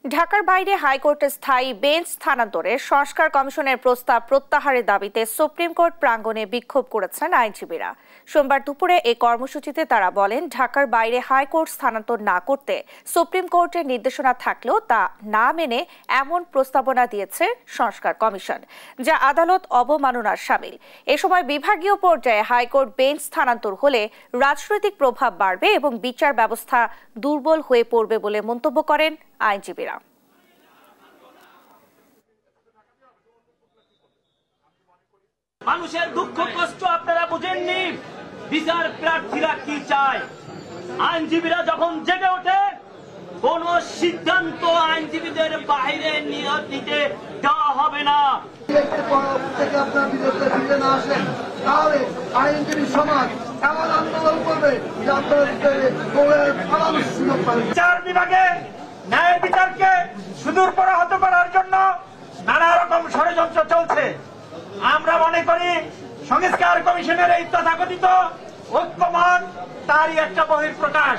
ঢাকার বাইরে হাইকোর্টের স্থায়ী বেঞ্চ স্থানান্তরে সংস্কার কমিশনের প্রস্তাব প্রত্যাহারের দাবিতে সুপ্রিম কোর্ট প্রাঙ্গণে বিক্ষোভ করেছেন আইনজীবীরা। সোমবার দুপুরে এই কর্মসূচিতে তারা বলেন, ঢাকার বাইরে হাইকোর্ট স্থানান্তর না করতে সুপ্রিম কোর্টের নির্দেশনা থাকলেও তা না মেনে এমন প্রস্তাবনা দিয়েছে সংস্কার কমিশন, যা আদালত অবমাননার শামিল। এ সময় বিভাগীয় পর্যায়ে হাইকোর্ট বেঞ্চ স্থানান্তর হলে রাজনৈতিক প্রভাব বাড়বে এবং বিচার ব্যবস্থা দুর্বল হয়ে পড়বে বলে মন্তব্য করেন আইনজীবীরা। মানুষের দুঃখ কষ্ট আপনারা বুঝেননি, বিচার প্রার্থীরা কি চায়। আইনজীবীরা যখন জেগে ওঠে, কোন সিদ্ধান্ত আইনজীবীদের বাইরে নিতে দেওয়া হবে না। আইনজীবী সমাজ এমন আন্দোলন করবে বিচার বিভাগে ন্যায় বিচারকে সুদূরপ্রসারিত করার জন্য নানা রকম ষড়যন্ত্র চলছে। আমরা মনে করি সংস্কার কমিশনের এই তথাকথিত ঐক্যমত তারই একটা বহিঃপ্রকাশ।